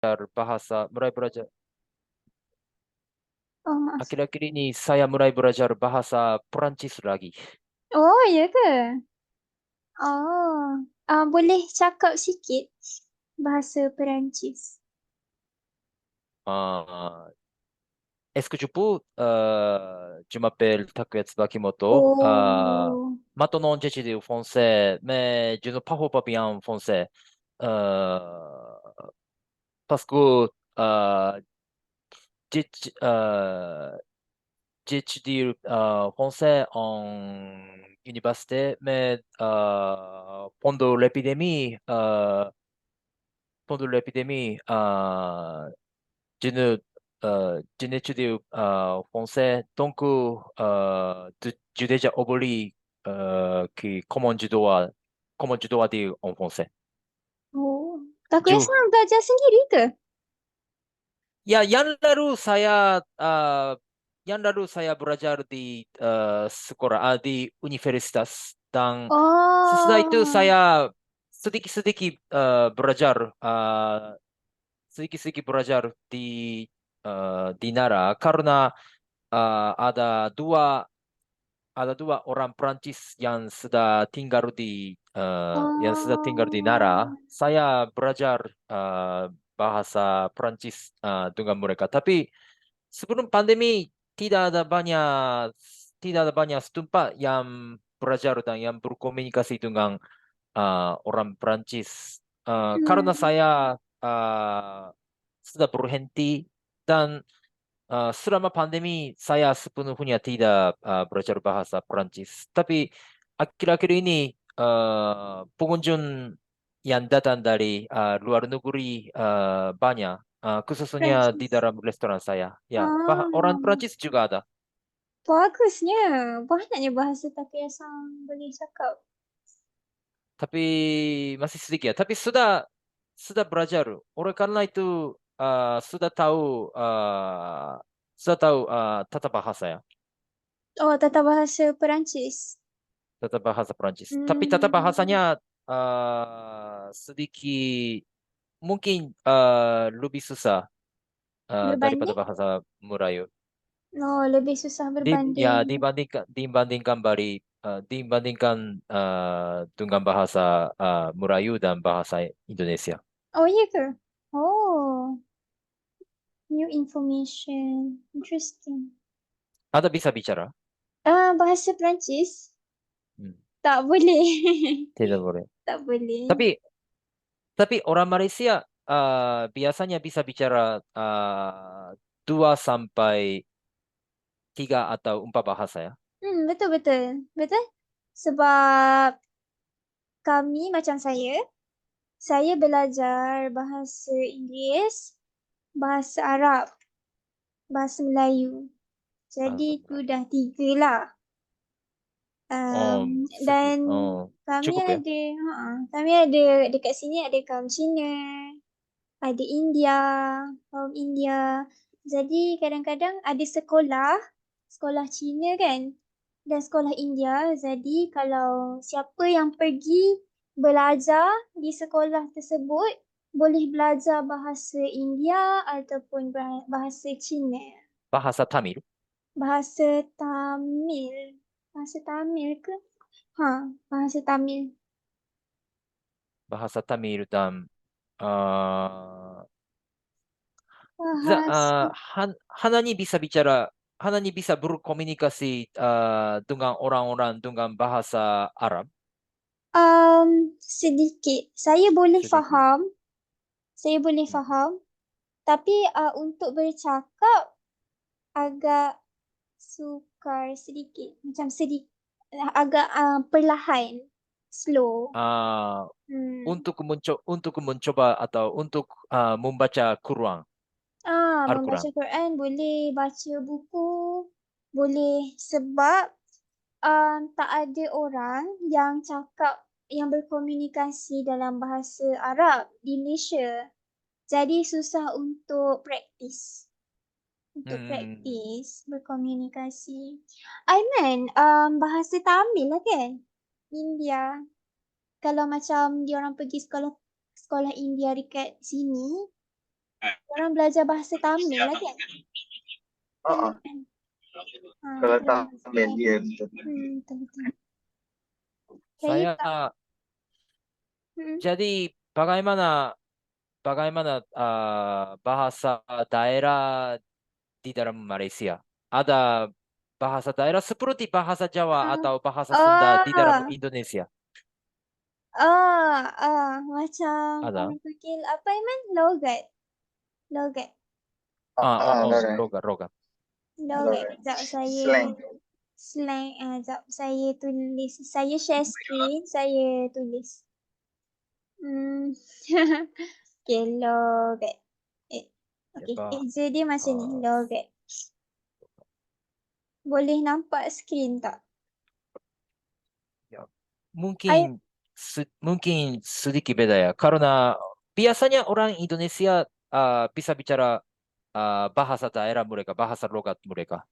mulai belajar. Oh, maaf. Akhir-akhir ini saya mulai belajar bahasa Perancis lagi. Oh, ya ke? Oh, boleh cakap sikit bahasa Perancis. Ah, est-ce que je peux, je m'appelle Takuya Tsubakimoto. Oh, Maintenant, j'étudie au français, mais je ne parle pas bien en français. Euh, Parce que j'étudie j'étudie français en université, mais pendant l'épidémie, je n'étudie français, donc j'ai déjà oublié comment je dois dire en français. oh. Takut Je, Yasmin belajar sendiri ke? ya, yang lalu saya belajar di sekolah, di universitas, dan sesudah itu Oh, saya sedikit-sedikit belajar, sedikit-sedikit belajar di Nara karena ada dua orang Prancis yang sudah tinggal di Nara. oh. Saya belajar bahasa Prancis dengan mereka. Tapi sebelum pandemi tidak ada banyak tempat yang belajar dan yang berkomunikasi dengan orang Prancis. Karena Hmm, saya sudah berhenti dan selama pandemi saya sepenuhnya tidak belajar bahasa Perancis. Tapi akhir-akhir ini pengunjung yang datang dari luar negeri banyak, khususnya di Perancis. dalam restoran saya. Ya, orang Ah, Perancis juga ada. bagusnya. Banyaknya bahasa Takut Yasmin boleh cakap. Tapi masih sedikit. Tapi sudah belajar. Oleh karena itu sudah tahu tata bahasa ya. Oh, tata bahasa Perancis. Tata bahasa Perancis. Tapi tata Hmm, bahasanya sedikit mungkin lebih susah daripada berbanding? bahasa Melayu. Oh, lebih susah Ya, berbanding. dibandingkan dengan bahasa Melayu dan bahasa Indonesia. Oh, iya ke? Oh, new information. Interesting. Ada bisa bicara? Bahasa Perancis? Hmm, Tak boleh. tidak boleh. Tak boleh. Tapi tapi orang Malaysia biasanya bisa bicara 2 sampai 3 atau 4 bahasa ya. Betul betul. Betul. Sebab kami macam saya belajar bahasa Inggeris, bahasa Arab, bahasa Melayu. Bahasa Jadi tu Melayu. dah 3 lah. Oh, Dan oh, kami cukup ya. ada, kami ada dekat sini ada kaum Cina, ada India, kaum India. Jadi kadang-kadang ada sekolah Cina kan, dan sekolah India. Jadi kalau siapa yang pergi belajar di sekolah tersebut, boleh belajar bahasa India ataupun bahasa Cina. Bahasa Tamil. Bahasa Tamil. Bahasa Tamil ke? Ha, bahasa Tamil. Bahasa Tamil dan uh, Bahasa Hana bisa berkomunikasi dengan orang-orang dengan bahasa Arab sedikit. Saya boleh sedikit. faham. Saya boleh Hmm. faham. Tapi untuk bercakap agak sukar sedikit. Macam sedikit. Agak perlahan. Slow. Ah, Hmm. untuk mencoba atau untuk membaca Quran, Membaca Al-Quran. Quran boleh, baca buku boleh, sebab tak ada orang yang cakap, yang berkomunikasi dalam bahasa Arab di Malaysia. Jadi susah untuk praktis. Untuk Hmm. praktis berkomunikasi. Aiman, bahasa Tamil lah kan? India. Kalau macam diorang pergi sekolah India dekat sini, Orang belajar bahasa Tamil lah kan? Oh, kalau Tamil dia betul. Betul-betul. Saya Hmm. jadi bagaimana bahasa daerah di dalam Malaysia? Ada bahasa daerah seperti bahasa Jawa atau bahasa Sunda di dalam Indonesia? Macam Ada? orang panggil apa Iman? Logat. Logat. Logat. Sekejap saya slang. Sekejap saya tulis. Saya share screen, saya tulis. Okay, logat. Okay, eja dia macam ni, logat. Boleh nampak screen tak? Mungkin sedikit beda ya. Karena biasanya orang Indonesia bisa bicara bahasa daerah mereka, bahasa logat mereka.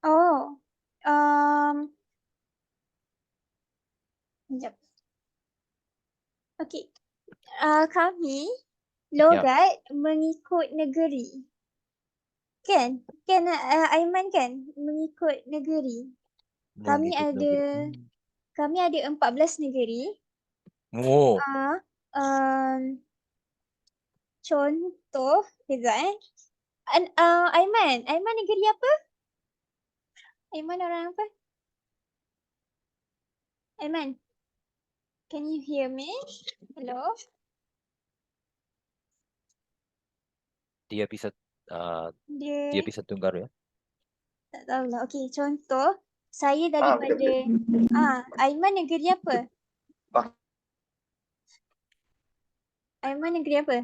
Oh. Sekejap. Okay. Kami logat mengikut negeri. Kan? Kan Aiman kan? Mengikut negeri. Kami ada 14 negeri. Oh, Contoh, kejap Aiman negeri apa? Aiman orang apa? Aiman, can you hear me? Hello? dia bisa dengar ya. Tak tahulah. Okay, contoh. Saya daripada... Aiman negeri apa? Aiman negeri apa?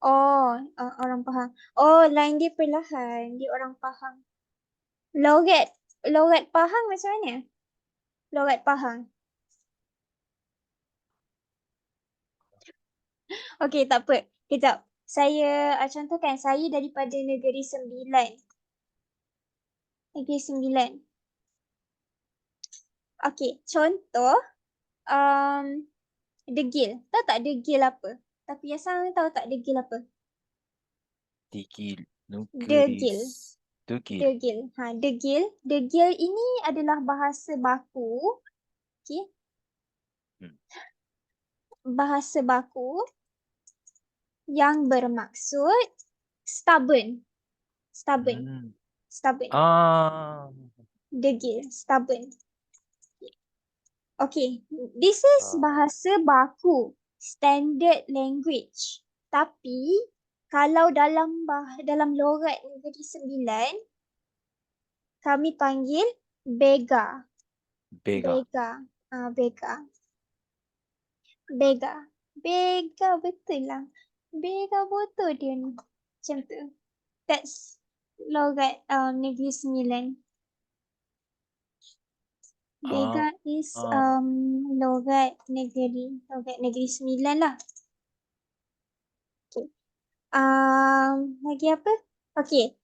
Oh, orang Pahang. Oh, lain dia perlahan. Dia orang Pahang. Logat Pahang macam mana? Logat Pahang. Okay, tak apa. Kejap. Saya contohkan. Saya daripada Negeri Sembilan. Negeri Sembilan. Okay, contoh. Degil. Tahu tak degil apa? Tapi Yasan tahu tak degil apa? Degil. Degil. Degil ini adalah bahasa baku. Okay. Bahasa baku yang bermaksud stubborn. Stubborn. Degil. Stubborn. Okay. This is bahasa baku. Standard language. Tapi kalau dalam logat Negeri Sembilan, kami panggil bega. Bega. Bega betul lah. Bega betul dia ni. Macam tu. That's logat Negeri Sembilan. Bega is logat Negeri Sembilan lah. Okay. Lagi apa? Okay.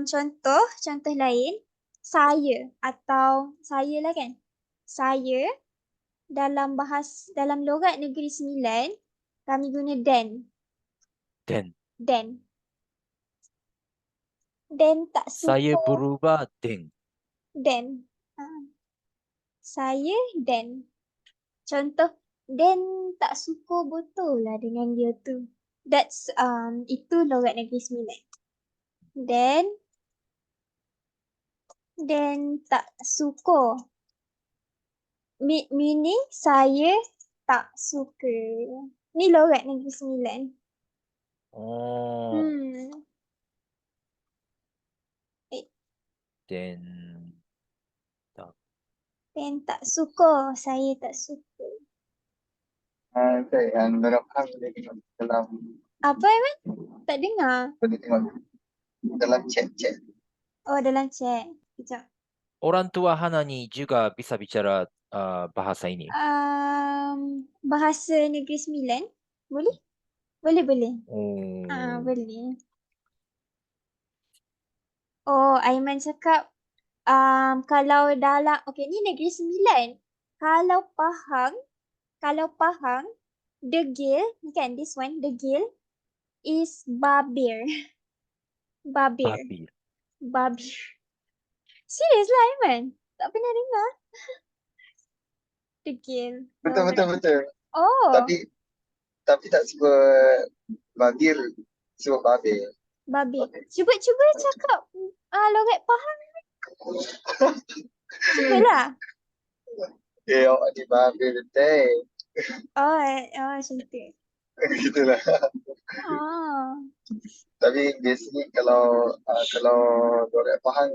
Contoh lain. Saya atau saya lah kan. Saya dalam logat Negeri Sembilan, kami guna dan. Dan tak suka. Saya berubah dan. Saya dan. Contoh, dan tak suka betul lah dengan dia tu. That's itu logat Negeri Sembilan. Dan tak suka. Meaning saya tak suka. Ni logat Negeri Sembilan. Dan tak suka. Saya tak suka. Yang berapa dalam apa Iman? Tak dengar. Dalam chat. Oh, dalam chat. Sekejap. Orang tua Hana ni juga bisa bicara bahasa ini. Bahasa Negeri Sembilan? Boleh? Boleh. Boleh. Oh, Aiman cakap kalau dalam, okay, ni Negeri Sembilan. Kalau Pahang, Degil, ni kan this one, degil is babir. Babir. Babir. Babir. Serius lah Aiman? Tak pernah dengar. Degil. Betul, Logat. betul, betul. Oh, Tapi tak sebut babir, sebut babir. babir. Cuba cakap logat Pahang. Cubalah. Awak ni babir betul. Oh, macam tu. Gitulah. Ah. Tapi biasanya kalau orang faham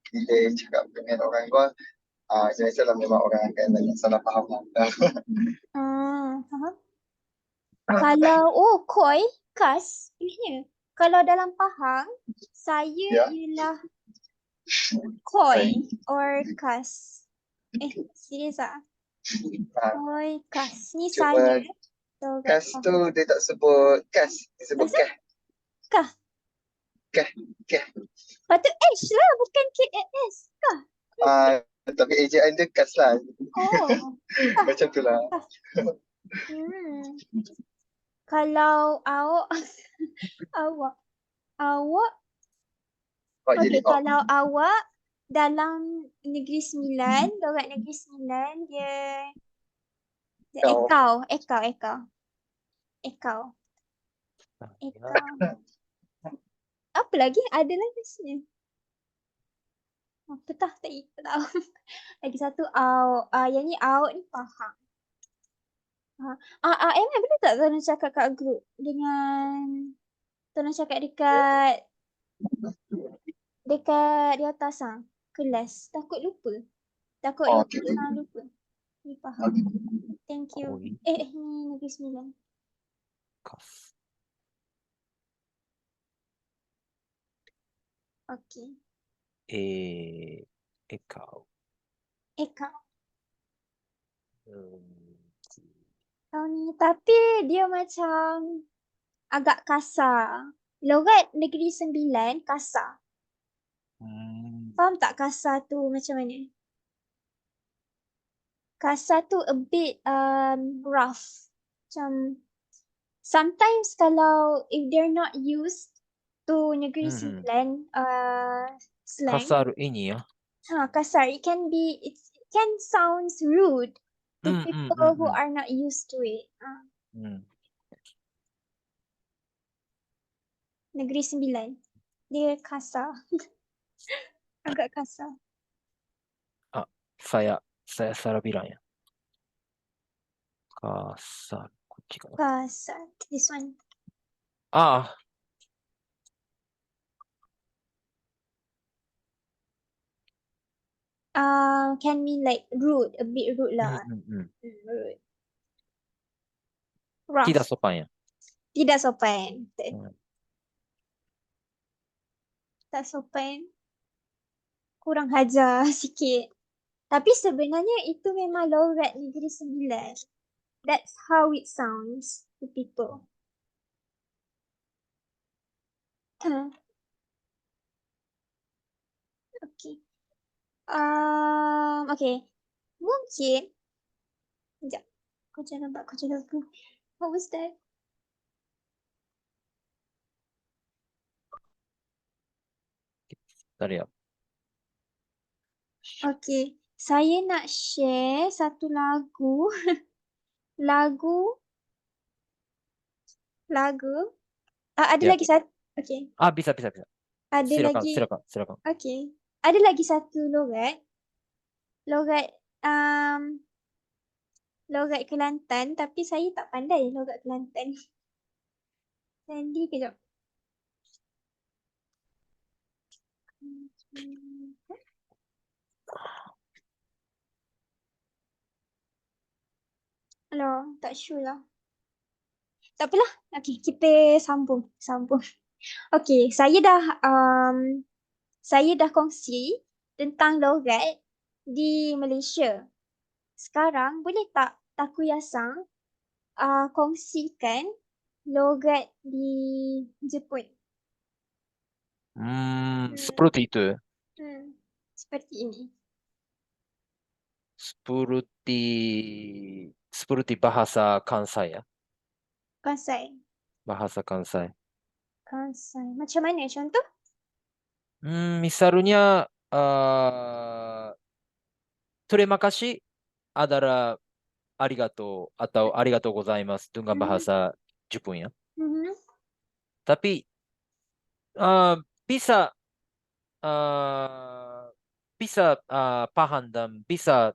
bila cakap dengan orang luar, biasalah memang orang akan banyak salah faham lah. Faham? Kalau koi, kas, uniknya. Kalau dalam Pahang, saya Ya. ialah koi or kas. Serius ah? Ah, Koi, kas. Ni Cuba saya. Logat Kas Pahang. tu dia tak sebut kas, dia sebut Maksud? kah. Kah? Kah. Patut H lah, bukan KAS. Kah? Tapi ejaan dia kas lah. Oh. Macam tu lah. Hmm. Kalau awak, awak, Awak jadi okay, kalau awak dalam Negeri Sembilan, logat Negeri Sembilan, dia Kau. Ekau. Apa lagi? Ada lagi sini. Apa tak tahu. Lagi satu yang ni awak ni Pahang. Emma boleh tak tolong cakap kat group dengan tolong cakap dekat di atas kelas. Takut lupa. Takut Okay. lupa. Ni Pahang. Thank you. Koi. Ni Negeri Sembilan. Kas. Okay. Ekau. Ekau. Hmm. Ni tapi dia macam agak kasar. Logat Negeri Sembilan kasar. Faham tak kasar tu macam mana? Kasar tu a bit rough. Macam sometimes kalau if they're not used to Negeri Sembilan slang. Kasar ini ya. Kasar. It can sounds rude to people who are not used to it. Negeri Sembilan. Dia kasar. Agak kasar. Saya salah bilang ya. Kasar. Kunci kan. Kasar. This one. Can mean like rude. A bit rude lah. Rude. Rough. Tidak sopan ya. Tidak sopan. Tak sopan. Kurang hajar sikit. Tapi sebenarnya itu memang logat Negeri Sembilan. That's how it sounds to people. Okay. Okay. Mungkin. Sekejap. Kau jangan nampak. What was that? Tadi ya. Okay. Saya nak share satu lagu. Lagu. Ada Ya. lagi satu. Okay. Bisa. Ada Silakan. Okay. Ada lagi satu logat. Logat Kelantan. Tapi saya tak pandai logat Kelantan. Sandy kejap. Alah, tak sure lah. Tak apalah. Okay, kita sambung. Okay, saya dah kongsi tentang logat di Malaysia. Sekarang boleh tak Takuyasang kongsikan logat di Jepun? Seperti itu. Seperti ini. Seperti bahasa Kansai ya. Kansai. Bahasa Kansai. Kansai. Macam mana contoh? Misalnya terima kasih adalah arigato atau arigatou gozaimasu dengan bahasa Jepun ya. Mhm. Tapi bisa bisa paham dan bisa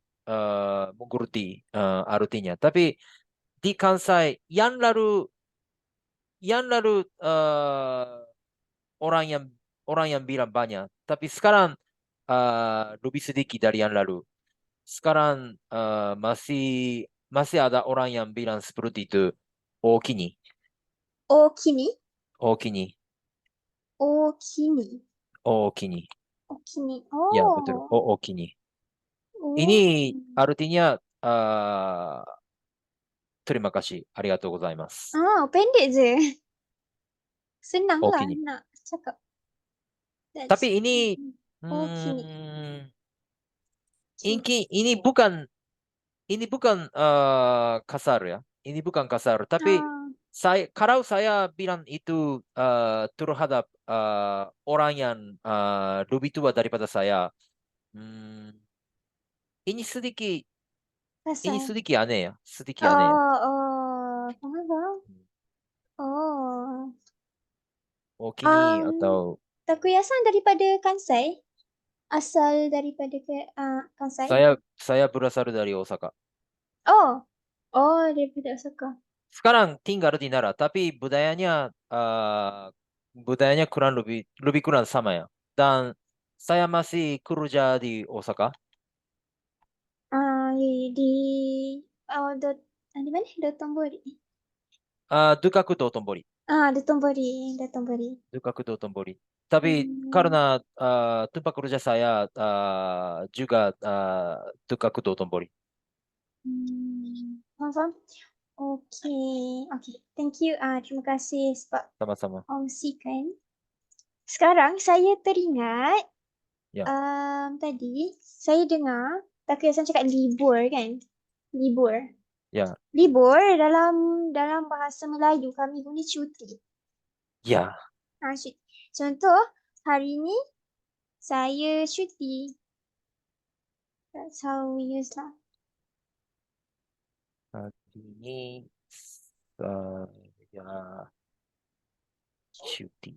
mengerti artinya. Tapi di Kansai yang lalu orang yang bilang banyak. Tapi sekarang lebih sedikit dari yang lalu. Sekarang masih ada orang yang bilang seperti itu. Okini, Okini. okini, Okini. okini. Okini. Ya, betul. Oh. Okini. Oh. Ini artinya terima kasih. Arigatou gozaimasu. Pendek je. Senang lah Okini. nak cakap. Tapi ini Okini. ini bukan kasar ya. Ini bukan kasar. Tapi kalau saya bilang itu terhadap orang yang lebih tua daripada saya, ini sedikit aneh ya. Sedikit aneh ya. Faham. Oh. Okini atau Takoyasan daripada Kansai? Asal daripada Kansai? saya berasal dari Osaka. Oh. Oh, daripada Osaka. Sekarang tinggal di Nara, tapi budayanya kurang lebih kurang sama ya. Dan saya masih kerja di Osaka. Di mana? Dotonbori. Dekat Dotonbori. Dotonbori. Dekat Dotonbori. Tapi karena tempat kerja saya juga dekat Dotonbori. Faham? Okay. Thank you. Terima kasih sebab Sama-sama. kongsikan. Sekarang saya teringat Ya. tadi saya dengar Takoyasan cakap libur kan? Libur. Ya. Libur dalam bahasa Melayu kami guna cuti. Ya. Cuti. Contoh hari ni saya cuti. That's how we use lah. Hari ini saya cuti.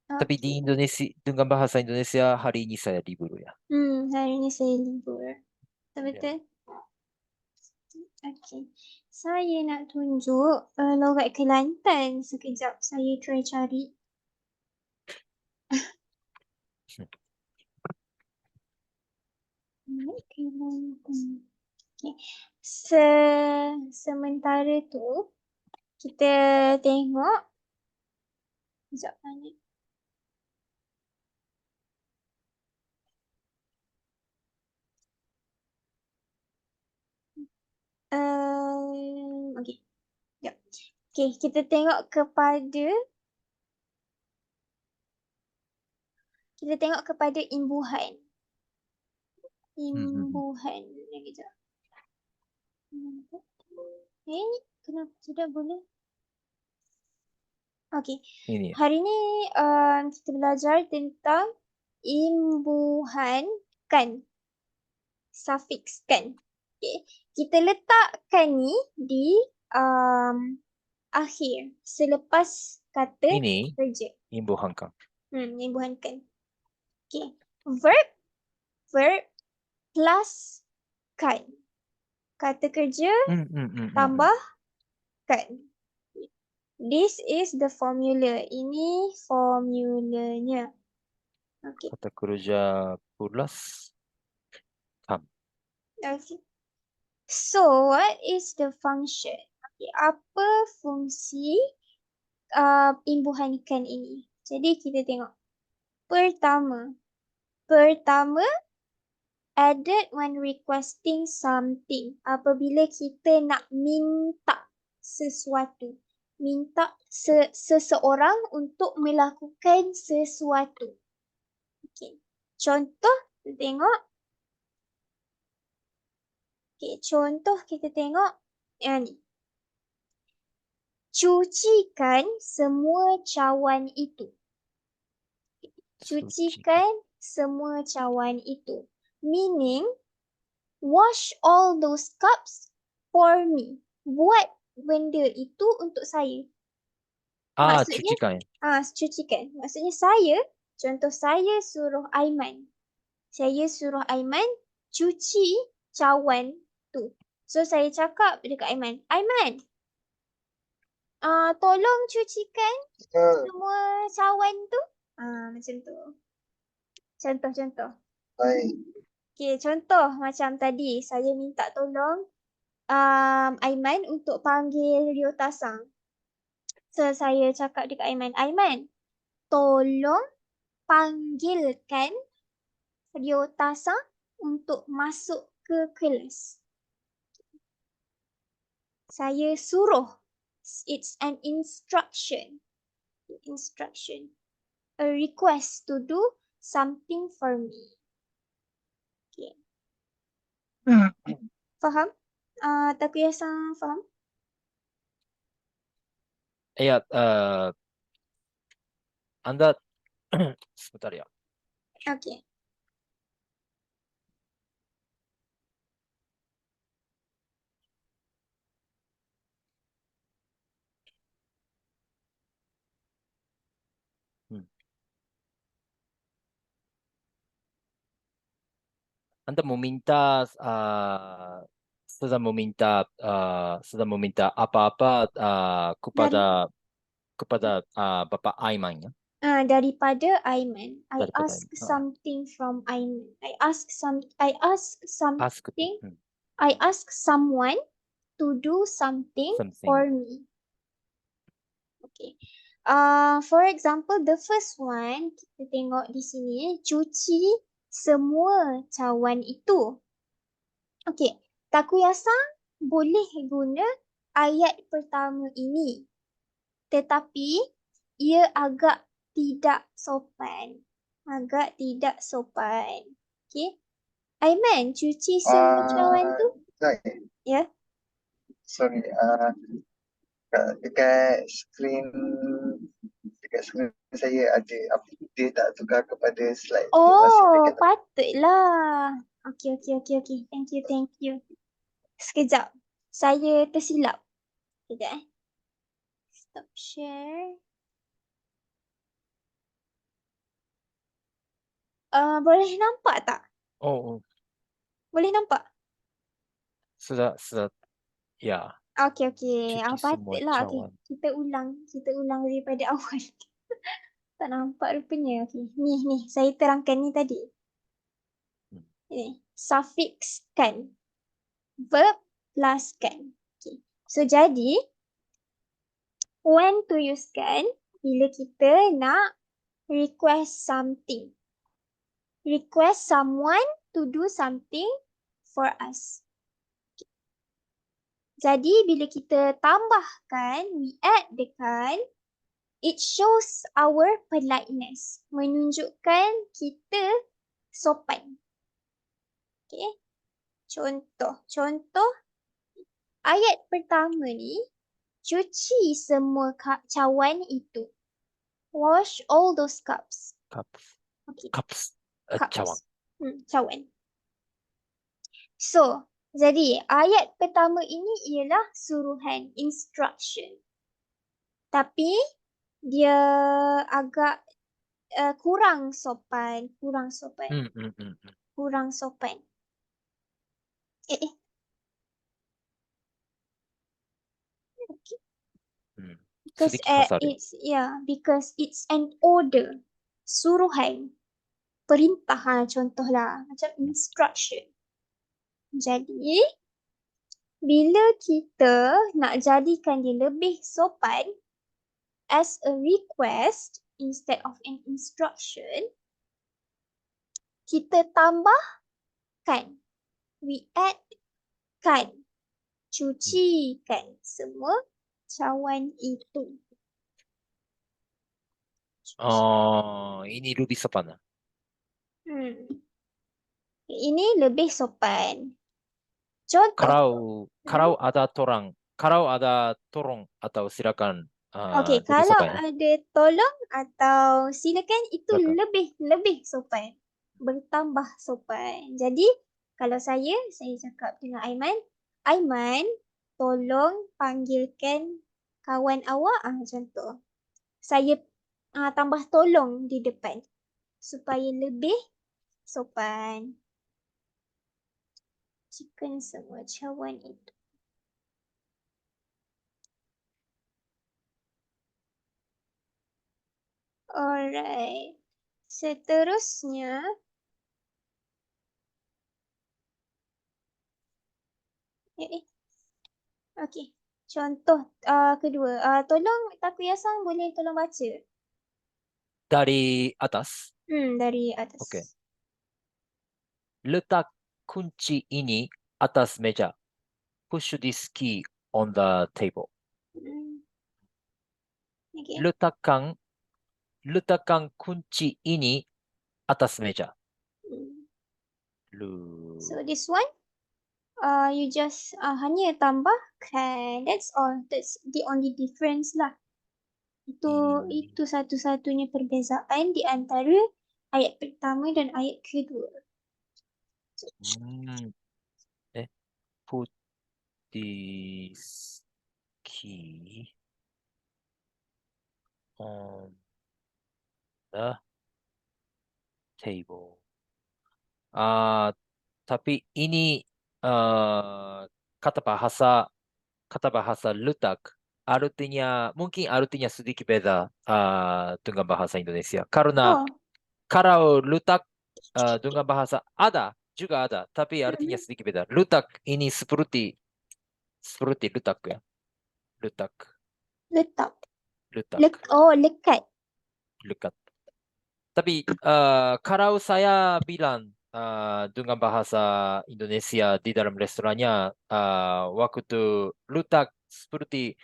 Tapi di Indonesia dengan bahasa Indonesia hari ini saya libur ya. Hari ni saya libur. Betul? Okay. Saya nak tunjuk logat Kelantan sekejap. Saya try cari. Kelantan. Okay. Sementara tu kita tengok. Sekejap mana? Okay. Sekejap. Okay, kita tengok kepada imbuhan. Imbuhan. Sekejap. Kenapa tidak boleh? Okay. Ini. Hari ni kita belajar tentang imbuhan kan. Suffix kan. Okay. Kita letakkan ni di akhir selepas kata Ini kerja. imbuhan kan. Imbuhan kan. Okay. Verb plus kan. Kata kerja tambah kan. This is the formula. Ini formulanya. Okay. Kata kerja plus kan. Okay. So, what is the function? Okay. Apa fungsi imbuhan kan ini? Jadi, kita tengok. Pertama, added when requesting something. Apabila kita nak minta sesuatu. Minta seseorang untuk melakukan sesuatu. Okay. Contoh, kita tengok. Okay, contoh kita tengok yang ni. Cucikan semua cawan itu. Cucikan semua cawan itu. Meaning, wash all those cups for me. Buat benda itu untuk saya. Ah, Maksudnya, cucikan. cucikan. Maksudnya contoh saya suruh Aiman. Saya suruh Aiman cuci cawan tu. So, saya cakap dekat Aiman, Aiman, tolong cucikan semua cawan tu. Macam tu. Contoh-contoh. Baik. Okay, contoh macam tadi saya minta tolong Aiman untuk panggil Ryota Sang. So, saya cakap dekat Aiman, Aiman, tolong panggilkan Ryota Sang untuk masuk ke kelas. Saya suruh. It's an instruction. Instruction. A request to do something for me. Okay. Faham? Takuya-san faham? Ya, Anda sebentar ya. Okay. Anda meminta sedang meminta apa-apa kepada Bapak Aiman ya. Daripada Aiman. I Daripada ask Aiman. something from Aiman. I ask something. Ask. I ask someone to do something for me. Okay. For example, the first one, kita tengok di sini, cuci semua cawan itu. Okay. Takuya-san boleh guna ayat pertama ini. Tetapi, ia agak tidak sopan. Agak tidak sopan. Okay. Aiman, cuci semua cawan tu. Ya. Sorry, dekat screen saya ada dia tak tukar kepada slide. Oh, patutlah. Okay. Thank you. Sekejap. Saya tersilap. Sekejap. Stop share. Boleh nampak tak? Oh. Boleh nampak? Sudah. Ya. Okay. Cuci semua Patutlah. Okay. cawan. Kita ulang daripada awal. Tak nampak rupanya. Okay. Ni. Saya terangkan ni tadi. Suffix kan. Verb plus kan. Okay. So, jadi, when to use kan, bila kita nak request something. Request someone to do something for us. Jadi, bila kita tambahkan, we add the kan, it shows our politeness. Menunjukkan kita sopan. Okay. Contoh. Ayat pertama ni, cuci semua cawan itu. Wash all those cups. Okay. Cups. Cups. Cawan. Cawan. So, jadi ayat pertama ini ialah suruhan, instruction. Tapi dia agak kurang sopan. Kurang sopan. Okay. Because it's an order. Suruhan. Perintah contohlah. Macam instruction. Jadi, bila kita nak jadikan dia lebih sopan as a request instead of an instruction, kita tambahkan. We add kan. Cucikan semua cawan itu. Ini lebih sopan. Ini lebih sopan. Contoh. Kalau ada orang kalau ada tolong atau silakan Okey, lebih kalau sopan ya. ada tolong atau silakan itu Silakan. lebih sopan. Bertambah sopan. Jadi, kalau saya cakap dengan Aiman, Aiman, tolong panggilkan kawan awak, contoh. Saya tambah tolong di depan supaya lebih sopan. Jika semua cawan itu. Alright. Seterusnya, okey. Contoh kedua. Tolong Takuya-san boleh tolong baca. Dari atas. Dari atas. Okey. Letak kunci ini atas meja. Push this key on the table. Okay. Letakkan kunci ini atas meja. So this one, you just hanya tambahkan. That's all. That's the only difference lah. Itu satu-satunya perbezaan di antara ayat pertama dan ayat kedua. Put this key on the table. Tapi ini kata bahasa letak mungkin artinya sedikit beda dengan bahasa Indonesia. Karena kalau letak dengan bahasa juga ada, tapi artinya sedikit beda. Letak ini seperti letak ya. Letak. Letak. Letak. Lekat. Lekat. Tapi kalau saya bilang dengan bahasa Indonesia di dalam restorannya, waktu letak seperti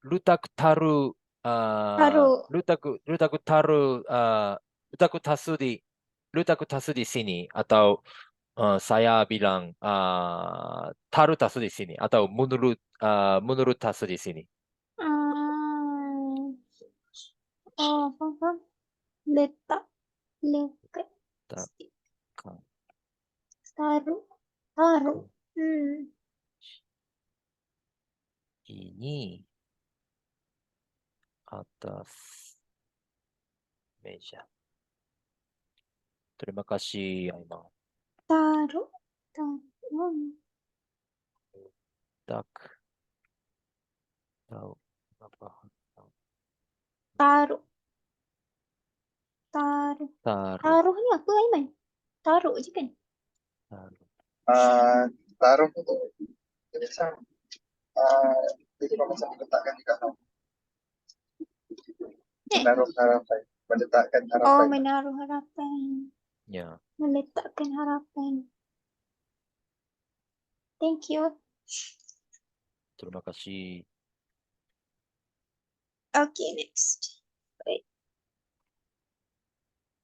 letak taruh letak taruh di sini, atau saya bilang taruh tasu di sini, atau menurut tasu di sini. Faham. Lekat. Taruh. Ini atas meja. Terima kasih, Aiman. Taruh. Tak tahu apa. Taruh ni apa, Aiman? Taruh je kan? Taruh itu macam itu macam meletakkan dekat dalam. Menaruh harapan. Meletakkan harapan. Menaruh harapan. Ya. Meletakkan harapan. Thank you. Terima kasih. Okay, next.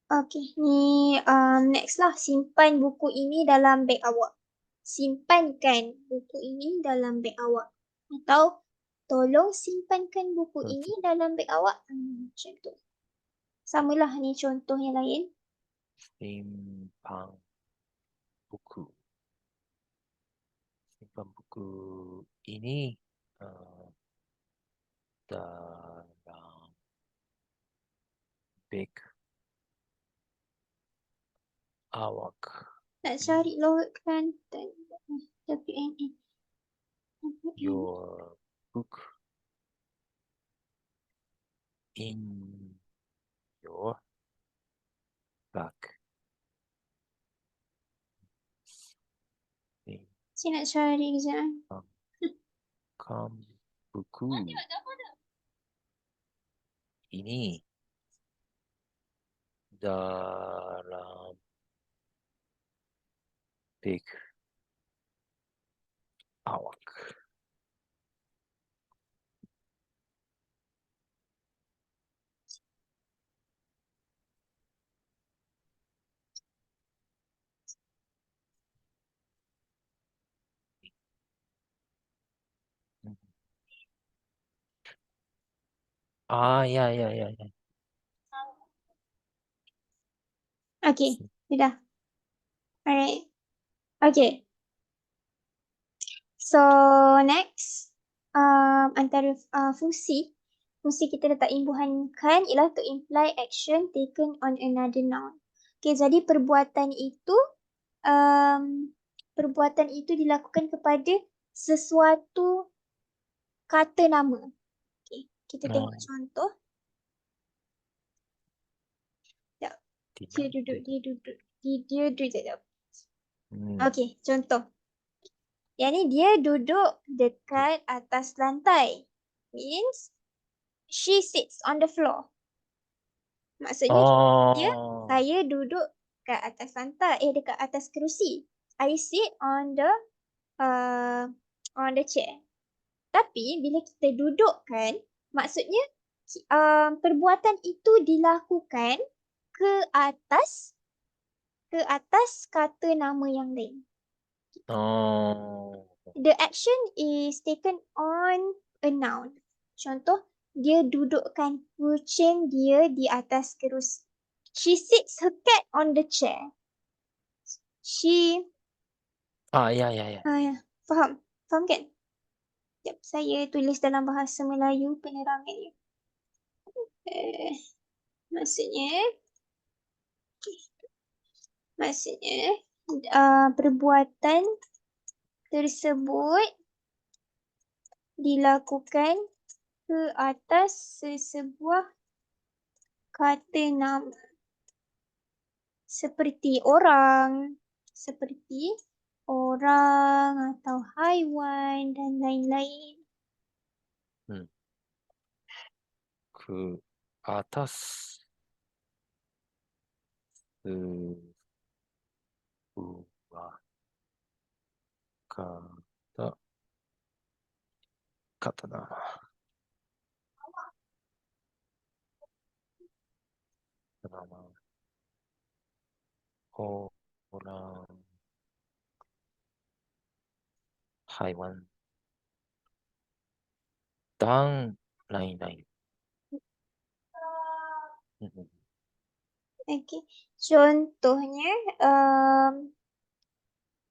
Okay, ni next lah. Simpan buku ini dalam beg awak. Simpankan buku ini dalam beg awak. Atau tolong simpankan buku ini dalam beg awak. Macam tu. Samalah ni contoh yang lain. Simpan buku. Simpan buku ini dalam beg awak. Nak cari Lord Kelantan. WNA. Your book in your bag. Saya nak cari kejap. Buku ini dalam beg awak. Ya, ya, ya, ya. Okay, sudah. Alright. Okay. So next, antara fungsi kita letak imbuhan kan ialah to imply action taken on another noun. Okay, jadi perbuatan itu dilakukan kepada sesuatu kata nama. Okay, kita tengok Oh, contoh. Sekejap. Dia duduk. Sekejap. Okay, contoh. Yang ni dia duduk dekat atas lantai. Means she sits on the floor. Maksudnya dia, Oh, saya duduk kat atas lantai, dekat atas kerusi. I sit on the chair. Tapi bila kita duduk kan, maksudnya perbuatan itu dilakukan ke atas kata nama yang lain. oh, The action is taken on a noun. Contoh, dia dudukkan kucing dia di atas kerusi. She sits her cat on the chair. She, ya, ya, ya. faham? Faham kan? Sekejap, saya tulis dalam bahasa Melayu penerangannya. Maksudnya, perbuatan tersebut dilakukan ke atas sesebuah kata nama. Seperti orang atau haiwan dan lain-lain. Ke atas sebuah kata nama. Nama orang, haiwan, dan lain-lain. Okay. Contohnya,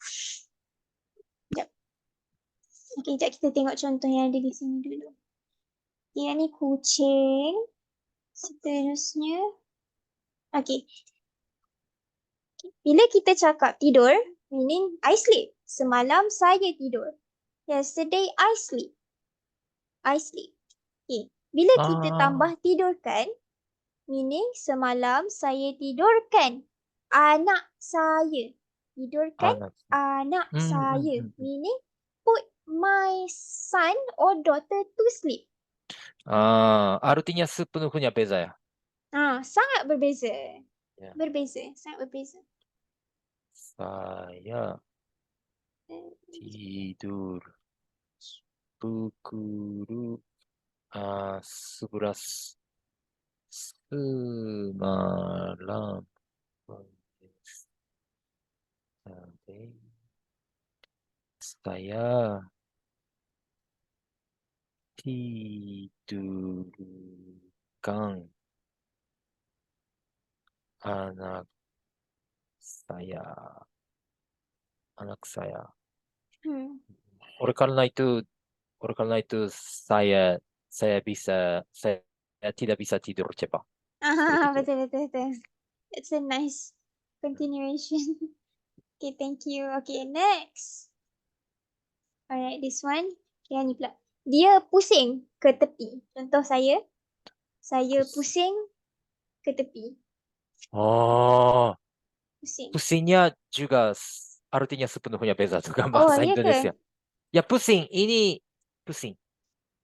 sekejap. Okay, sekejap kita tengok contoh yang ada di sini dulu. Yang ni kucing. Seterusnya. Okay. Bila kita cakap tidur, meaning I sleep. Semalam saya tidur. Yesterday I sleep. Okay. Bila kita tambah tidurkan, meaning semalam saya tidurkan anak saya. Tidurkan anak saya. Meaning put my son or daughter to sleep. Artinya sepenuhnya beza ya. Sangat berbeza. Ya. Sangat berbeza. Saya tidur pukul 11 semalam. Saya tidurkan anak saya. Oleh karena itu saya tidak bisa tidur cepat. Betul. It's a nice continuation. Okay, thank you. Okay, next. Alright, this one. Okay, ni pula. Dia pusing ke tepi. Contoh saya pusing ke tepi. Pusing. Pusingnya juga artinya sepenuhnya beza dengan bahasa ya ke? Indonesia. Ya, pusing. Ini pusing.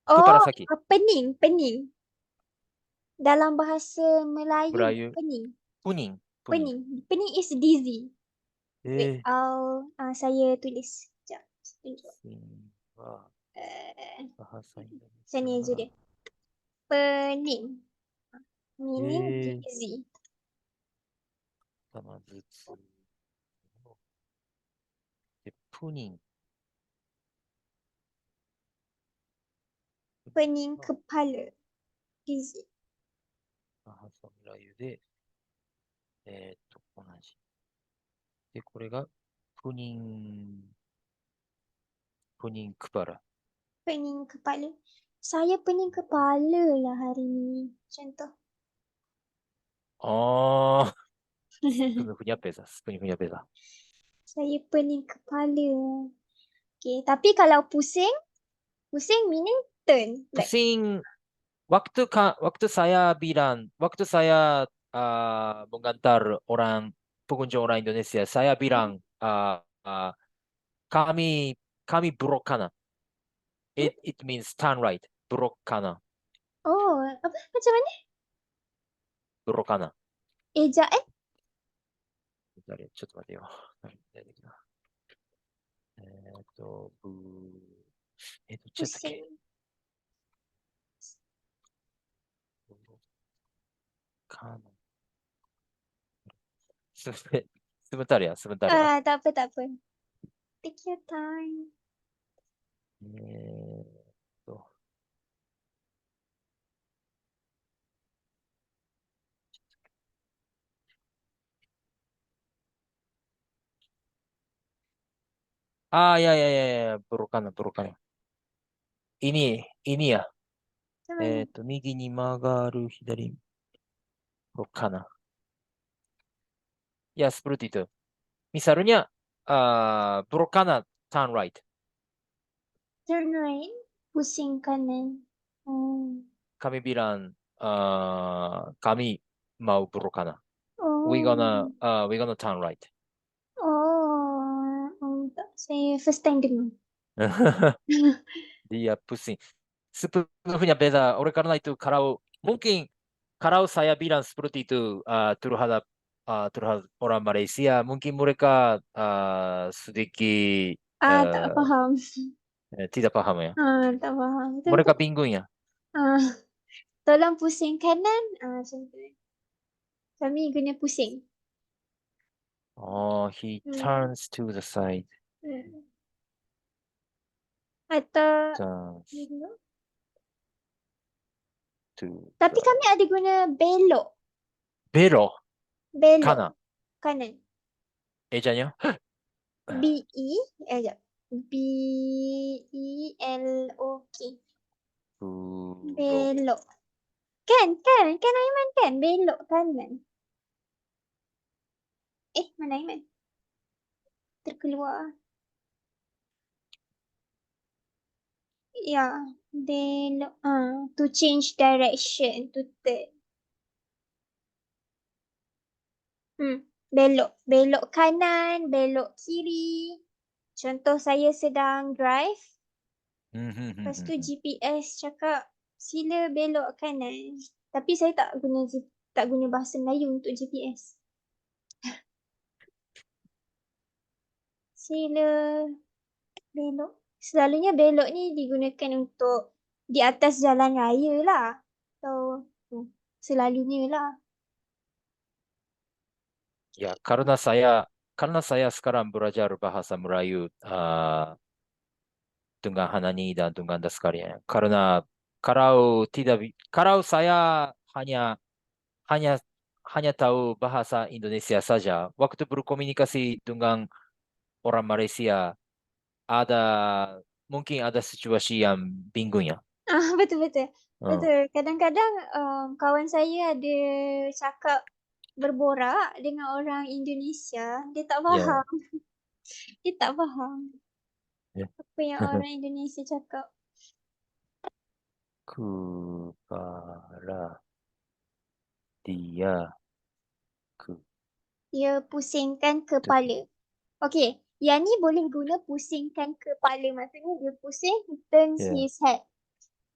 Kepala sakit. Pening. Dalam bahasa Melayu, pening. Pening is dizzy. Wait, saya tulis. Sekejap. Tunjuk. Bahasa Indonesia. Sini je dia. Pening. Meaning dizzy. Pening kepala. easy. bahasa Melayu で、同じ。で、これが、puning kepala. Pening kepala. Saya pening kepala lah hari ni. Contoh. Oh, punya pesa, punya pesa. Saya pening kepala. Okay, tapi kalau pusing meaning turn. Like, Pusing, waktu saya bilang, waktu saya mengantar pengunjung orang Indonesia, saya bilang, kami belok kanan. It means turn right, belok kanan, oh, apa? Macam mana? belok kanan. Ejaan? 誰ちょっと待てよ。出てきた。どっちだったっけ Pusing. kanan. Sebentar ya, sebentar ya. Tak apa, tak apa. Take your time. えーっと。ya, belok kanan, belok kanan. Ini ya. Macam mana? 右に曲がる、左にbelok kanan. Ya, seperti itu. Misalnya, belok kanan, turn right. Turn right. Pusing kanan. Kami bilang, kami mau belok kanan. Oh. We gonna turn right. Tak. Saya first time dengar. Dia pusing. Sepenuhnya beda. Oleh karena itu, mungkin kalau saya bilang seperti itu terhadap orang Malaysia, mungkin mereka sedikit Tak faham. tidak paham ya. Tak faham. Betul, Mereka betul. bingung ya. Tolong pusing kanan. Macam tu. Kami guna pusing. Oh, he turns to the side. Atau Turns to tapi the kami ada guna belok. belok Belok. kanan. Kanan. Ejanya sekejap. BELOK. Belok. Kan Aiman kan? Belok kanan. Mana Aiman? Terkeluar. Ya, belok. To change direction, to turn. Belok kanan, belok kiri. Contoh saya sedang drive. Lepas tu GPS cakap sila belok kanan. Tapi saya tak guna bahasa Melayu untuk GPS. Sila belok. Selalunya belok ni digunakan untuk di atas jalan raya lah. Atau selalunya lah. Ya, karena saya sekarang belajar bahasa Melayu dengan Hanani dan dengan Daskarya. Karena kalau saya hanya tahu bahasa Indonesia saja, waktu berkomunikasi dengan orang Malaysia mungkin ada situasi yang bingung ya. Betul. Kadang-kadang kawan saya ada cakap berborak dengan orang Indonesia, dia tak faham. Dia tak faham apa yang orang Indonesia cakap. Kepala Dia pusingkan kepala. Okey, yang ni boleh guna pusingkan kepala. Maksudnya dia pusing, turns his head.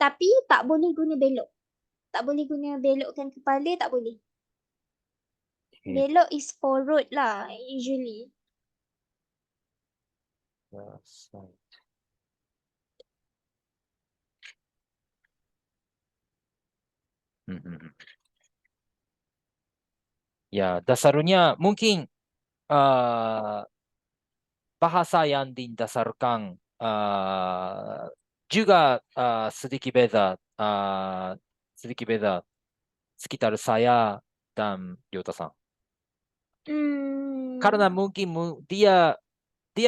Tapi tak boleh guna belok. Tak boleh guna belokkan kepala, tak boleh. Belok is forward lah, usually. Ya, dasarnya mungkin bahasa yang didasarkan juga sedikit beda sedikit beda sekitar saya dan Ryota-san. Karena mungkin dia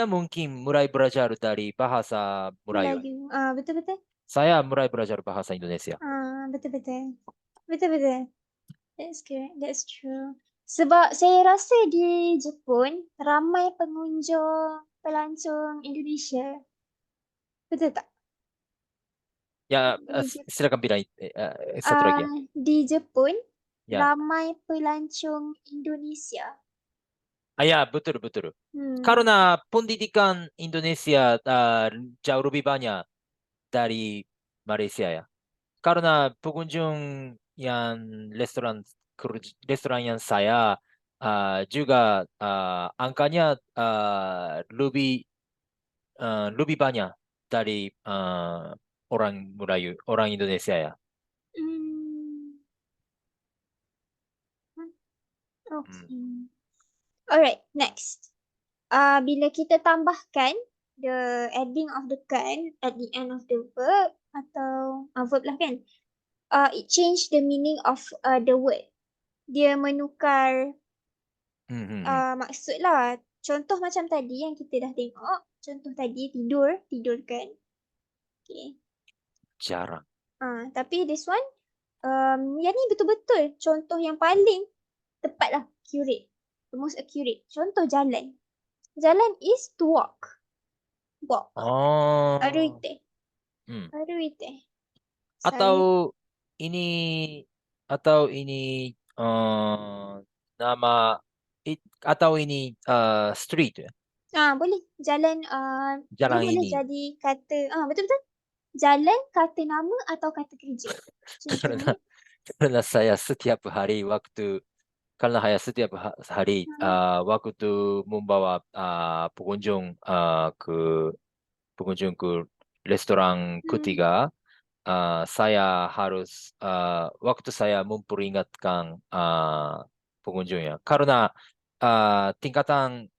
mungkin mulai belajar dari bahasa Melayu. Melayu. Betul-betul. Saya mulai belajar bahasa Indonesia. Betul-betul. Betul-betul. That's correct. That's true. Sebab saya rasa di Jepun ramai pelancong Indonesia. Betul tak? Ya, silakan bilang satu lagi ya. Di Jepun Ya. ramai pelancong Indonesia. Ya, betul. Karena pendidikan Indonesia jauh lebih banyak dari Malaysia ya. Karena pengunjung yang restoran yang saya juga angkanya lebih banyak dari orang Melayu, orang Indonesia ya. Okay. Alright, next. Bila kita tambahkan the adding of the kan at the end of the verb atau verb lah kan, it change the meaning of the word. Dia menukar maksud lah. Contoh macam tadi yang kita dah tengok. Contoh tadi tidurkan. Okay. Jarang. Tapi this one, yang ni betul-betul contoh yang paling tepat lah, accurate. The most accurate. Contoh jalan. Jalan is to walk. Walk. Arute. Arute. Atau ini nama atau ini street ya. Boleh. Jalan Jalan dia boleh ini. jadi kata betul-betul. Jalan kata nama atau kata kerja. Karena saya setiap hari waktu membawa pengunjung ke restoran ketiga, saya harus waktu saya memperingatkan pengunjungnya. Karena tingkatan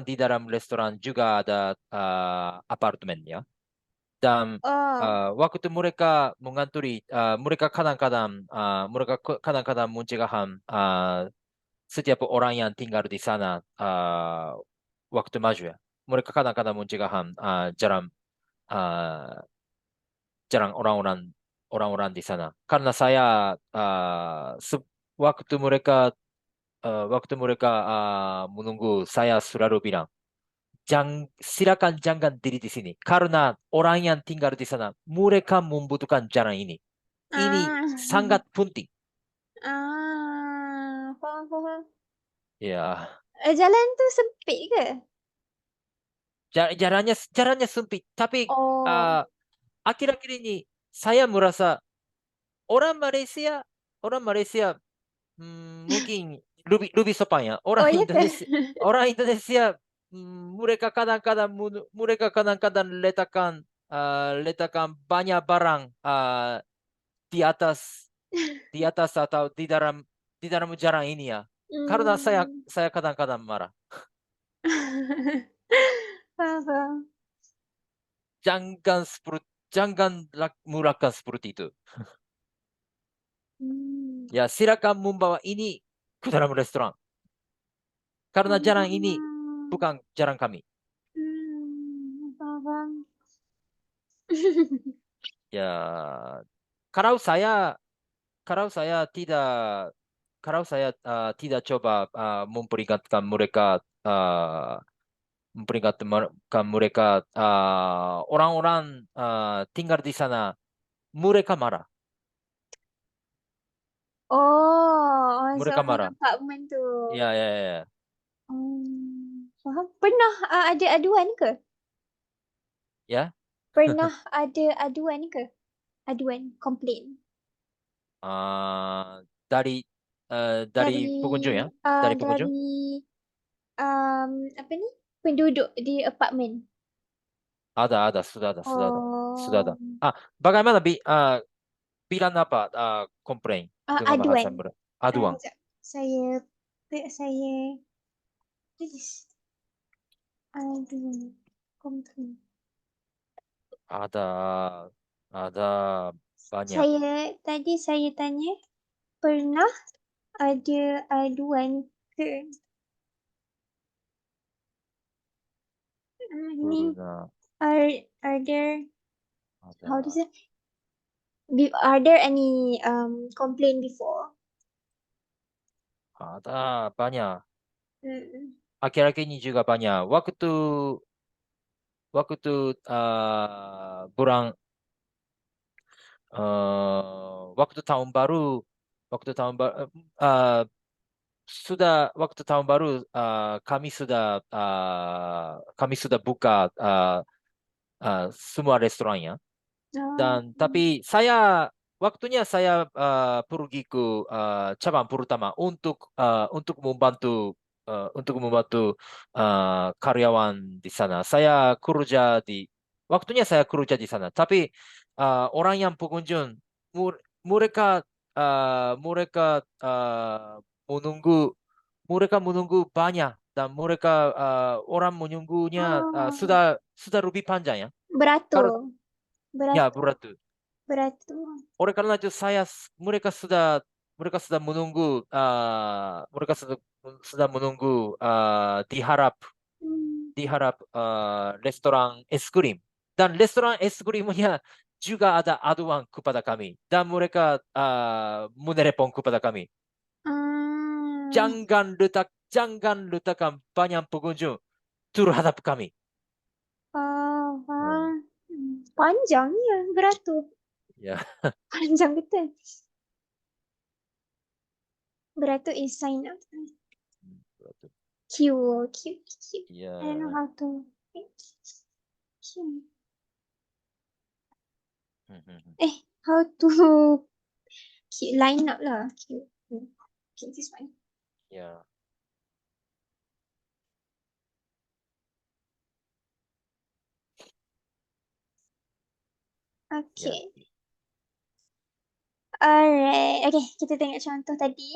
di dalam restoran juga ada apartemen ya. Dan waktu mereka mengantri, mereka kadang-kadang mencegahkan setiap orang yang tinggal di sana waktu maju ya. Mereka kadang-kadang mencegahkan jalan orang-orang di sana. Karena saya waktu mereka menunggu, saya selalu bilang, silakan jangan diri di sini. Karena orang yang tinggal di sana, mereka membutuhkan jalan ini. Ini sangat penting. Faham. Ya. Jalan tu sempit ke? Jalannya sempit. Tapi akhir-akhir ini saya merasa orang Malaysia mungkin lebih sopan ya. Orang Indonesia mereka kadang-kadang letakkan banyak barang di atas atau di dalam jalan ini ya. Karena saya kadang-kadang marah. Faham. Jangan mulakan seperti itu. Ya, silakan membawa ini ke dalam restoran. Karena jalan ini bukan jalan kami. Faham. Ya, kalau saya tidak coba memperingatkan mereka orang-orang tinggal di sana, mereka marah. Seorang apartmen tu. Ya. Faham. Pernah ada aduan ke? Ya. Pernah ada aduan ke? Aduan, komplain. Dari pengunjung ya? Dari pengunjung? Apa ni? Penduduk di apartmen. Ada, sudah ada. Bagaimana bilang apa komplain dengan bahasa Aduan. aduan? Saya tulis. Aduan. Komplain. Ada banyak. Tadi saya tanya, pernah ada aduan ke? Ni Pernah are there, how to ada. say? Are there any complaint before? Ada banyak. Mm. Akhir-akhir ini juga banyak. Waktu bulan waktu tahun baru waktu tahun baru kami sudah buka semua restoran ya. Dan tapi waktunya saya pergi ke cabang pertama untuk membantu karyawan di sana. Waktunya saya kerja di sana. Tapi orang yang pengunjung mereka menunggu banyak dan orang menunggunya sudah lebih panjang ya. Beratur. Ya, beratur. Beratur. Oleh karena itu mereka sudah menunggu diharap restoran es krim, dan restoran es krimnya juga ada aduan kepada kami, dan mereka menelepon kepada kami, jangan letakkan banyak pengunjung terhadap kami. Panjangnya beratur. Ya. Panjang betul. Beratur is sign up. Queue. Ya. I don't know how to. How to line up lah. Queue. Okay, this one. Ya. Okay. Alright. Okay, kita tengok contoh tadi.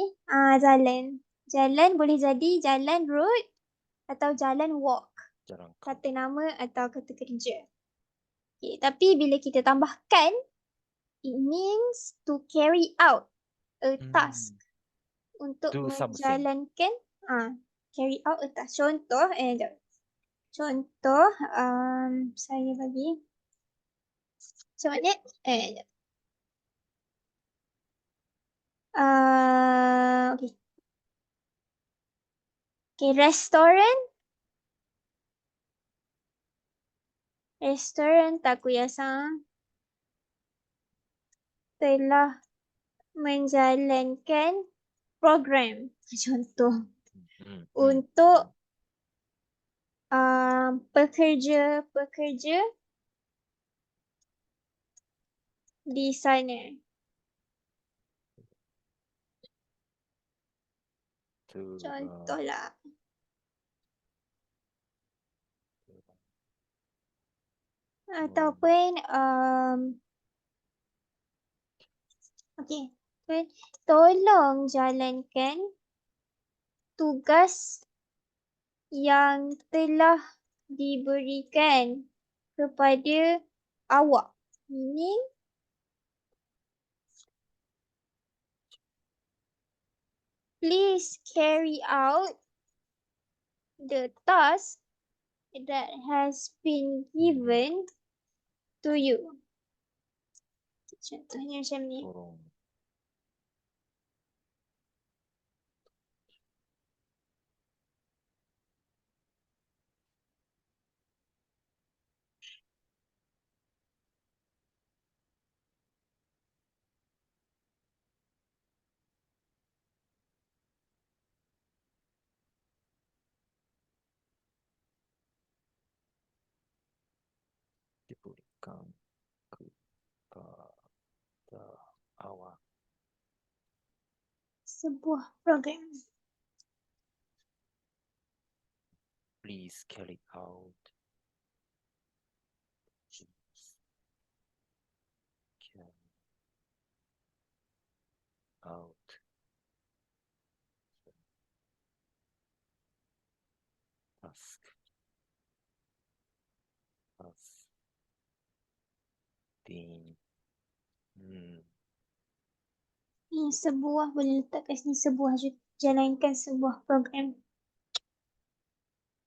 Jalan. Jalan boleh jadi jalan road atau jalan walk. Jarang. Kata nama atau kata kerja. Okay, tapi bila kita tambahkan, it means to carry out a task. Untuk Do something. menjalankan, carry out a task. Contoh, saya bagi. Macam mana? Okay. Okay, restoran Takoyasa telah menjalankan program, contoh, untuk pekerja di sana. Contohlah. Ataupun okay, tolong jalankan tugas yang telah diberikan kepada awak. Meaning, please carry out the task that has been given to you. Contohnya macam ni. Diberikan kepada awak Sebuah program. Please carry out task has been sini boleh letak kat sini jalankan sebuah program.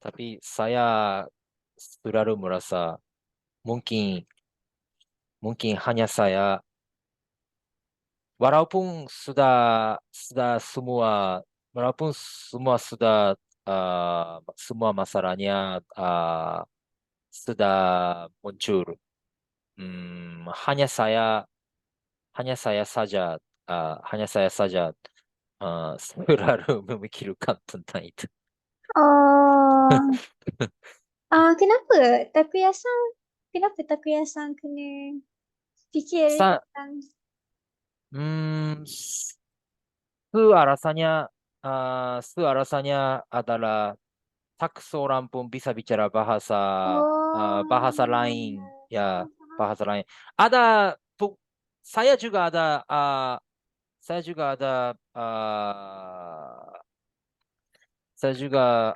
Tapi saya selalu merasa mungkin hanya saya, walaupun semua sudah semua masalahnya sudah muncul. Hanya saya saja selalu memikirkan tentang itu. Oh, kenapa Takuya-san kena fikir Sa tentang Alasannya adalah tak seorang pun bisa bicara bahasa lain, ya, bahasa lain. Saya juga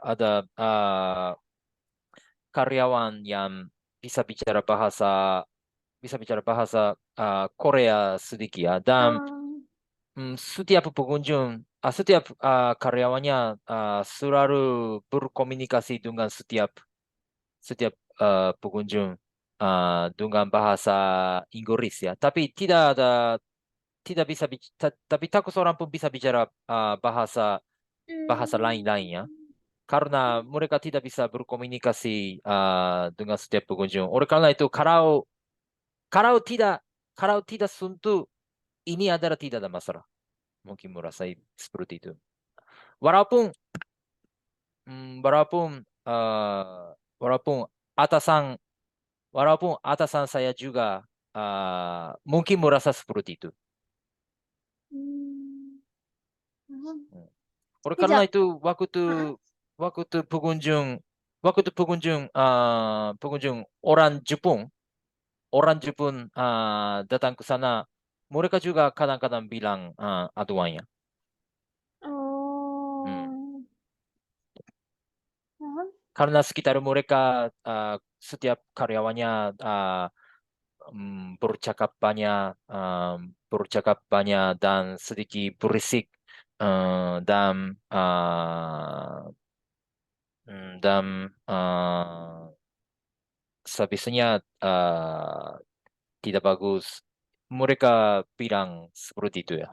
ada karyawan yang bisa bicara bahasa Korea sedikit ya, dan setiap pengunjung, setiap karyawannya selalu berkomunikasi dengan setiap pengunjung dengan bahasa Inggris ya. Tapi tapi tak seorang pun bisa bicara bahasa lain-lain ya. Karena mereka tidak bisa berkomunikasi dengan setiap pengunjung. Oleh karena itu, kalau tidak sentuh, ini adalah tidak ada masalah. Mungkin merasa seperti itu. Walaupun atasan saya juga mungkin merasa seperti itu. Oleh karena Sekejap. itu, waktu pengunjung orang Jepun datang ke sana, mereka juga kadang-kadang bilang aduannya. Karena sekitar mereka setiap karyawannya bercakap banyak dan sedikit berisik, dan sehabisnya tidak bagus. Mereka bilang seperti itu ya.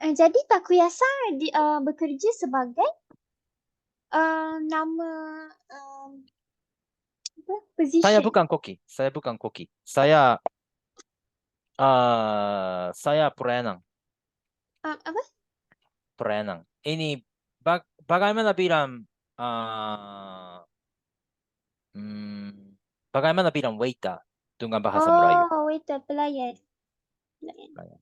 Jadi Takuya-san bekerja sebagai nama position. Saya bukan koki. Saya perenang. Apa? Perenang. Ini bagaimana bilang bagaimana bilang waiter dengan bahasa Melayu? Oh, waiter, pelayan. Pelayan.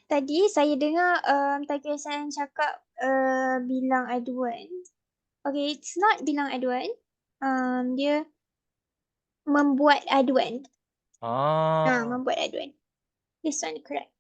Tadi saya dengar Takuya-san cakap bilang aduan. Okay, it's not bilang aduan. Dia membuat aduan. Membuat aduan. This one correct.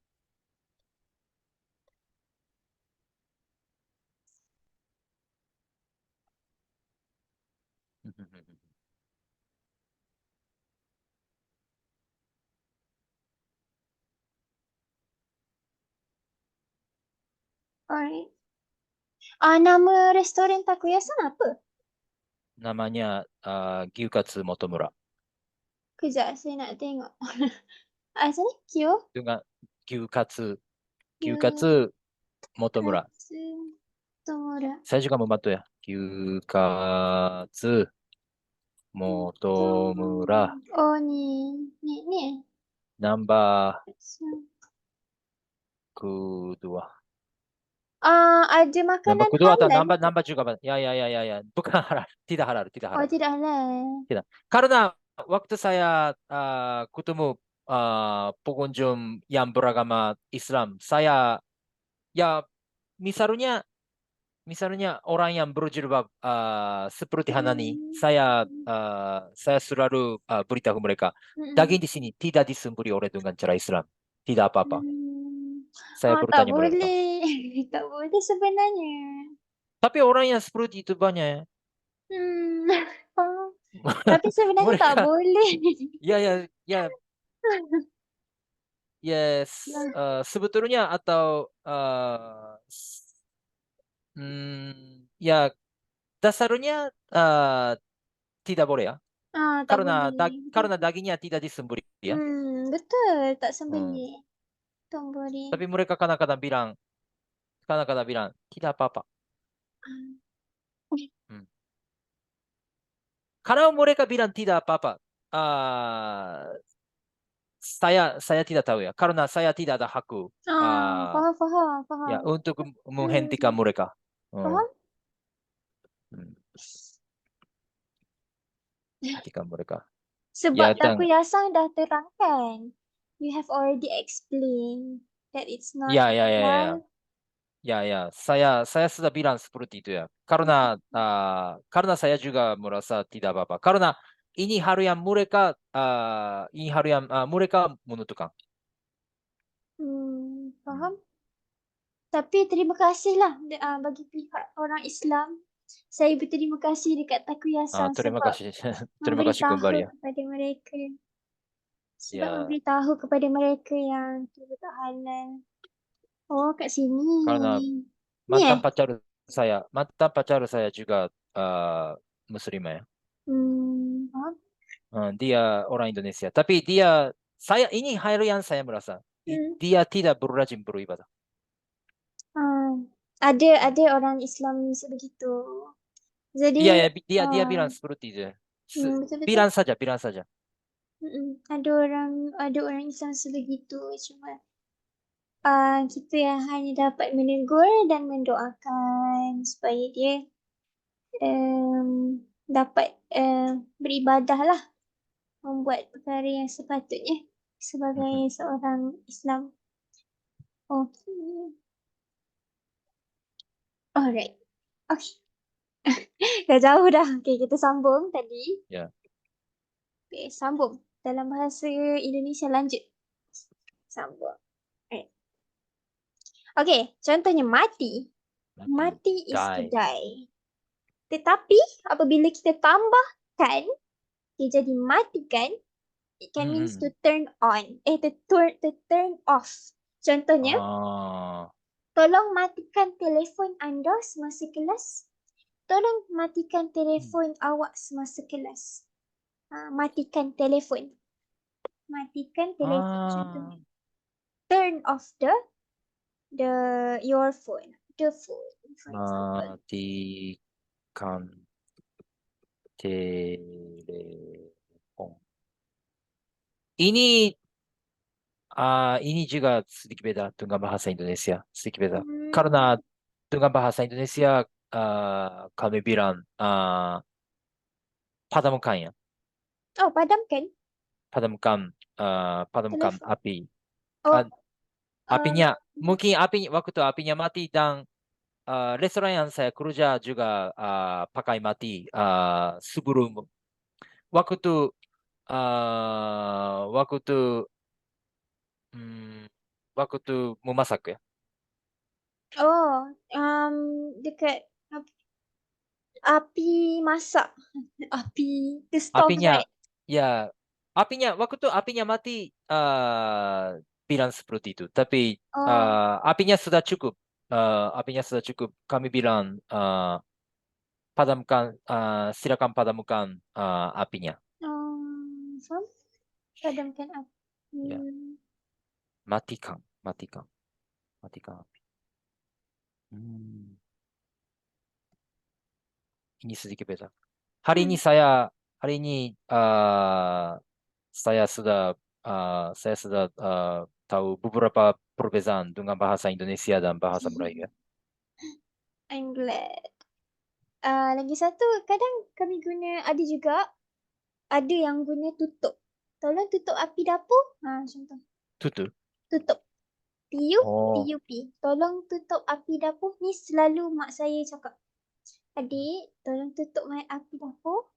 Alright. Nama restoran Takuya-san apa? Namanya Gyukatsu Motomura. Kejap, saya nak tengok. Asal Kyo? Dengan Gyukatsu Motomura. Motomura. Saya juga membantu ya. Gyukatsu Motomura. Oh, ni. Nambah kedua. Ada makanan Nambah kedua atau halal? nambah juga. Ya. Bukan halal. Tidak halal. Oh, tidak halal. Tidak. Karena waktu saya ketemu pengunjung yang beragama Islam, saya ya misalnya orang yang berjilbab seperti Hanani, saya selalu beritahu mereka, daging di sini tidak disembelih oleh dengan cara Islam, tidak apa-apa. Saya tak bertanya mereka. boleh. Tak boleh sebenarnya. Tapi orang yang seperti itu banyak ya. Faham. Tapi sebenarnya tak Mereka, boleh. ya, yes, Lah. sebetulnya atau ya dasarnya tidak boleh ya. Tak boleh. Betul. Karena dagingnya tidak disembelih ya. Betul. Tak Hmm. sembelih. Tak boleh. Tapi mereka kadang-kadang bilang tidak apa-apa. Hmm. Kalau mereka bilang tidak apa-apa, saya tidak tahu ya. Karena saya tidak ada hak Faham. ya Faham. untuk menghentikan mereka. Hmm. Faham? Hentikan mereka. Ya, Sebab takoyaki dah terangkan. You have already explained that it's not ya. halal. Ya, saya sudah bilang seperti itu ya. Karena saya juga merasa tidak apa-apa. Karena ini hal yang mereka menentukan. Faham? Tapi terima kasihlah bagi pihak orang Islam. Saya berterima kasih dekat Takuyasan Terima sebab kasih, terima kasih memberitahu kembali ya. kepada mereka. Sebab Ya, memberitahu kepada mereka yang itu tak halal. Oh, kat sini. karena Ni mantan pacar saya juga Muslimah ya. Faham? Dia orang Indonesia. Tapi ini hal yang saya merasa. Dia tidak berrajin beribadah. Ada orang Islam sebegitu. Jadi Iya, dia bilang seperti itu. betul-betul. Bilang saja. Ada orang Islam sebegitu. Cuma kita yang hanya dapat menegur dan mendoakan supaya dia dapat beribadah lah, membuat perkara yang sepatutnya sebagai seorang Islam. Okay. Alright. Okay. Dah jauh dah. Okay, kita sambung tadi. Ya. Okay, sambung. Dalam bahasa Indonesia lanjut. Sambung. Right. Okay, contohnya mati. Mati is to die. Tetapi apabila kita tambahkan, dia jadi matikan, it can means to turn on. To turn off. Contohnya, tolong matikan telefon anda semasa kelas. Tolong matikan telefon awak semasa kelas. Matikan telefon. Matikan telefon contohnya. Turn off your phone. The phone, for example. Matikan telepon. Ini juga sedikit beda dengan bahasa Indonesia. Sedikit beda. Karena dengan bahasa Indonesia kami bilang padamkan ya. Oh, padamkan. Padamkan Telefon. api. Oh. Apinya mungkin waktu apinya mati dan restoran yang saya kerja juga pakai mati sebelum waktu waktu memasak ya. Oh, dekat api masak. Api the stove, Apinya right? ya waktu apinya mati bilang seperti itu. Tapi apinya sudah cukup. Kami bilang silakan padamkan apinya. So, padamkan api. Ya. Matikan api. Ini sedikit beda. Hari ini saya sudah tahu beberapa perbedaan dengan bahasa Indonesia dan bahasa Melayu. I'm glad. Lagi satu, kadang kami ada juga yang guna tutup. Tolong tutup api dapur. Contoh. Tutup. TUP. Tolong tutup api dapur. Ni selalu mak saya cakap. Adik, tolong tutup api dapur.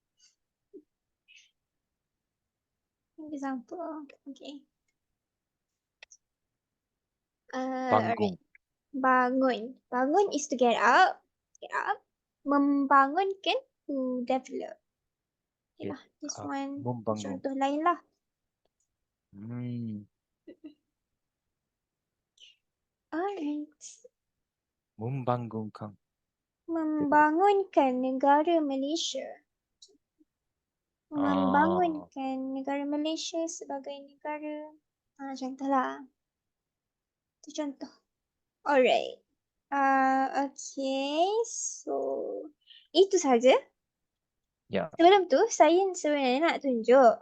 Example. Okay. Panggung. Bangun. Bangun is to get up. Get up. Membangunkan to develop. Okay Get lah. This up. one Membangun. contoh lain lah. Alright. Membangunkan. Membangunkan negara Malaysia. Membangunkan negara Malaysia sebagai negara. Contohlah. Itu contoh. Alright. Okay. So, itu saja. Ya. Sebelum tu, saya sebenarnya nak tunjuk.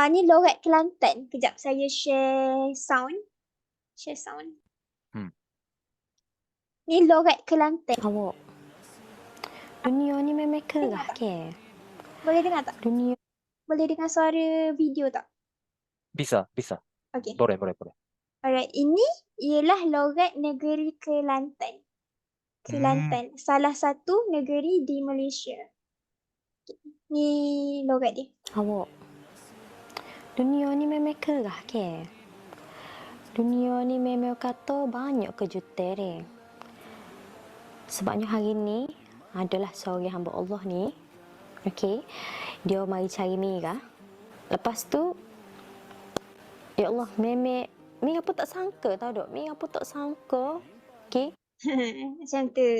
Ni logat Kelantan. Kejap saya share sound. Share sound. Ni logat Kelantan. Awak. Dunia ni memang kerah ke? Boleh dengar tak? Dunia Boleh dengar suara video tak? Bisa. Okay. Boleh. Alright. Ini ialah logat negeri Kelantan. Kelantan. Salah satu negeri di Malaysia. Ni logat dia. awak. Dunia ni memang kerah ke? Dunia ni memang kata banyak kejutan dia. Sebabnya hari ni adalah seorang hamba Allah ni. Okey. Dia mari cari Mira. Lepas tu ya Allah, Mira pun tak sangka tahu tak? Mira pun tak sangka. Okey. Macam tu.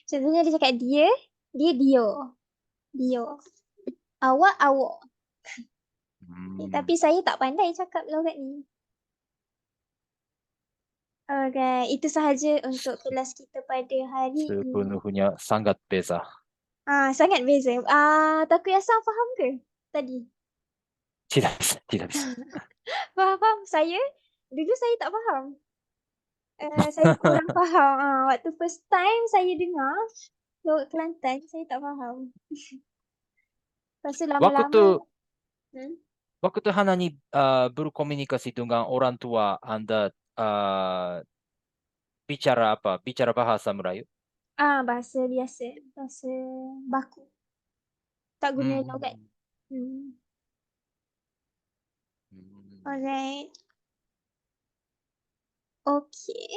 Contohnya dia cakap dia Dio. Awak. Tapi saya tak pandai cakap logat ni. Alright, itu sahaja untuk kelas kita pada hari ini. Sepenuhnya sangat beza. Sangat beza. Takoyasa faham ke tadi? Tidak bisa. Faham? Dulu saya tak faham. Saya kurang faham. Waktu first time saya dengar logat Kelantan, saya tak faham. Lepas tu lama-lama. Waktu tu Hana ni berkomunikasi dengan orang tua Anda bicara apa? Bicara bahasa Melayu? Bahasa biasa. Bahasa baku. Tak guna logat. Alright. Okay.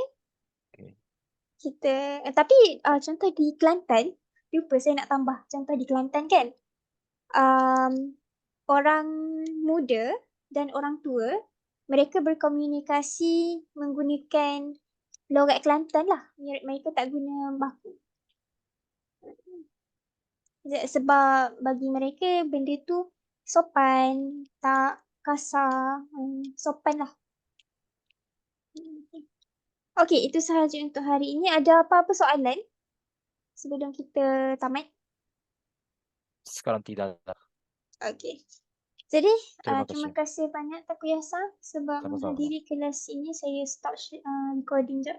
Kita, tapi contoh di Kelantan, lupa saya nak tambah. Contoh di Kelantan kan, orang muda dan orang tua, mereka berkomunikasi menggunakan logat Kelantan lah. Mereka tak guna baku. Sebab bagi mereka benda tu sopan, tak kasar, sopan lah. Okay, itu sahaja untuk hari ini. Ada apa-apa soalan sebelum kita tamat? Sekarang tidak ada. Okay. Jadi, Terima terima kasih. kasih banyak Takoyasa sebab Sama-sama. menghadiri kelas ini. Saya stop recording jap.